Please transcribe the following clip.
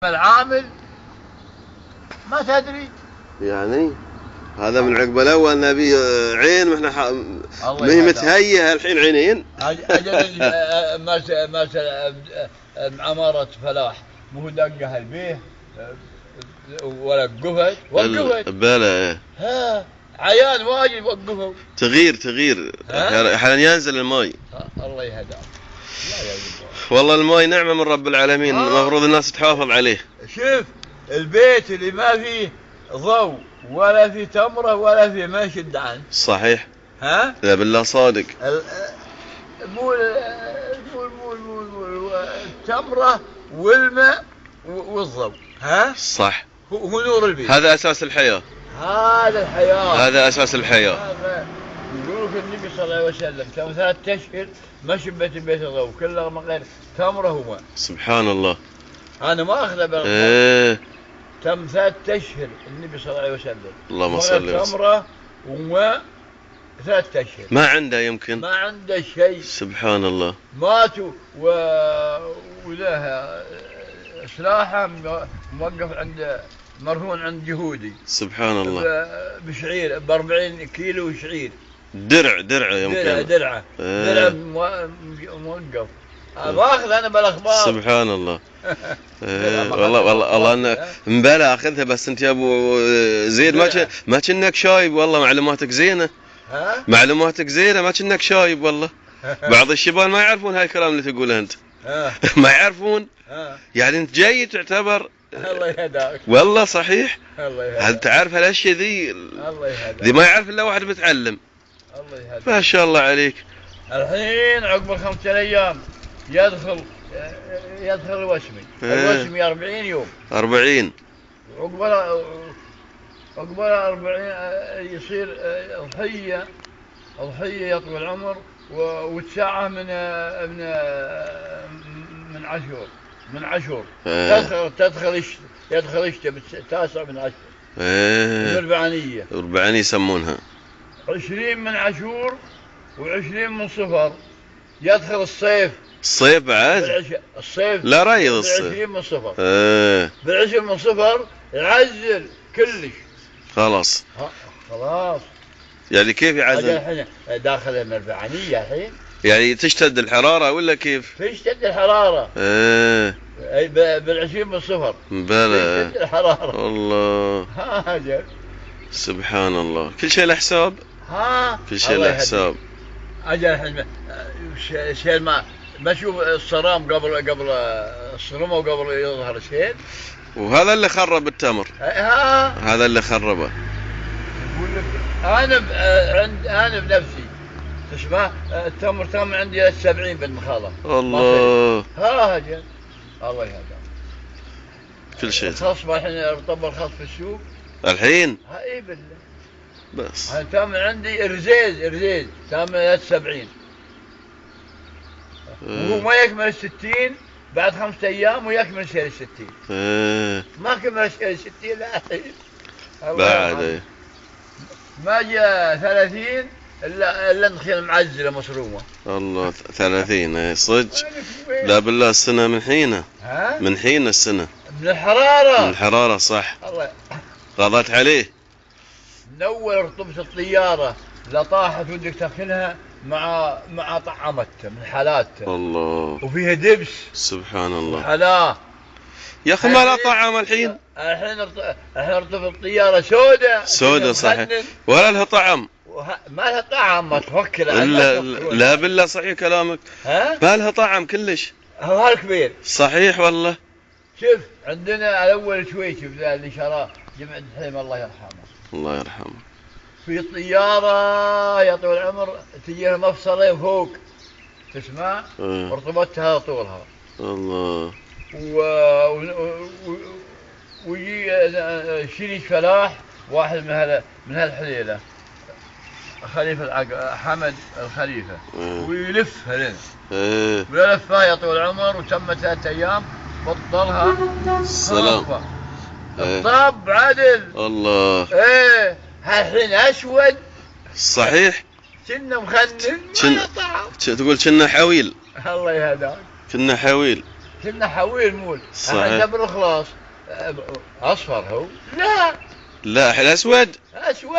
العامل ما تدري يعني هذا من عقب الاول نبي عين واحنا مهي متهيئه الحين عينين. اجل عمارة فلاح مو دقها البيه ولا وقفت بلا ها عيان واجد وقفوا تغير احيانا ينزل الماي. الله يهداك. والله الماي نعمه من رب العالمين، المفروض الناس تحافظ عليه. شوف البيت اللي ما فيه ضوء ولا فيه تمره ولا فيه ما يشد عنه. صحيح. ها لا بالله صادق. مو التمره والماء والضوء. ها صح. هو نور البيت. هذا اساس الحياه. هذا الحياه. هذا اساس الحياه. يقولون النبي صلى الله عليه وسلم كم 3 أشهر ما شبت البيت ضوء كله ما غير تمره وماء. سبحان الله. انا ما اخذه تم 3 أشهر النبي صلى الله عليه وسلم. اللهم صل وسلم. تمره وماء 3 أشهر. ما عنده يمكن. ما عنده شيء. سبحان الله. ماتوا وله سلاحه موقف عند مرهون عند يهودي. سبحان الله. بشعير ب40 كيلو شعير. درع يمكن. درع موقف. باخذ انا بالاخبار. سبحان الله. والله انا مبلا اخذها، بس انت يا ابو زيد ما كنك شايب. والله معلوماتك زينه. معلوماتك زينه، ما كنك شايب والله. بعض الشباب ما يعرفون هاي الكلام اللي تقوله انت. ما يعرفون. يعني انت جاي تعتبر. الله يهداك. والله صحيح. الله يهداك. هل تعرف هالاشياء ذي؟ الله يهداك. ذي ما يعرف الا واحد متعلم. الله يهداك. ما شاء الله عليك. الحين عقب 5 أيام يدخل الوسمي. الوسمي 40 يوم. 40. عقب 40 يصير أضحية يطول العمر وتساعة من عاشور. يدخل يشتى بالتاسع من عاشور. الأربعانية. الأربعانية يسمونها. 20 من عاشور و20 من صفر يدخل الصيف. الصيف بعد؟ الصيف لا ريض الصيف. 20 من صفر. بال20 من صفر يعزل كلش. خلاص. يعني كيف يعزل؟ الحين داخل الأربعانية الحين. يعني تشتد الحرارة ولا كيف؟ تشتد الحرارة. بال20 من صفر. بلى. تشتد الحرارة. الله. سبحان الله. كل شيء له حساب. كل شيء له حساب. اجل الحين شيل ما اشوف الصرام قبل الصرمه وقبل يظهر الشيل. وهذا اللي خرب التمر. هذا اللي خربه. يقول لك انا بنفسي تسمع التمر تم عندي 70 بالمخالة. الله. اجل الله يهداك. كل شيء. الخصم الحين ارتب الخصم في السوق. الحين؟ اي بالله. بس تم عندي رزيز تم 70 وهو ما يكمل 60 بعد 5 أيام ويكمل سير 60. ما كمل سير 60 لا بعد ما جاء 30 الا نخيل معزله مصرومه. الله 30 صدق. لا بالله السنه من حينه. من حين السنه. من الحراره. من الحراره صح. الله غضت عليه. من اول رطوبه الطياره لا طاحت ودك تاكلها مع طعمته من حالاته. الله. وفيها دبس. سبحان الله. حلاه يا اخي ما لا طعم الحين. الحين رطوبه الطياره سوداء صحيح. ولا لها طعم. ما لها طعم ما تفكر. لا بالله صحيح كلامك. ما لها طعم كلش. هذا الكبير. صحيح والله. شوف عندنا الاول شويش اللي شراه جمع الحليم الله يرحمه. الله يرحمه. في طياره يا طول العمر تجيها مفصلين فوق تسمع ورطوبتها طولها. الله. ويجي شريك فلاح واحد من هالحليله خليفه حمد الخليفه ويلفها لنا. ويلفها يا طول العمر وتم 3 أيام بطلها. السلام. الطب عدل. الله. الحين اسود. صحيح. كنا مخنن. تقول كنا حويل. الله يهداك. كنا حويل. كنا حويل مول. صحيح. بالخلاص اصفر هو. لا لا الاسود. اسود.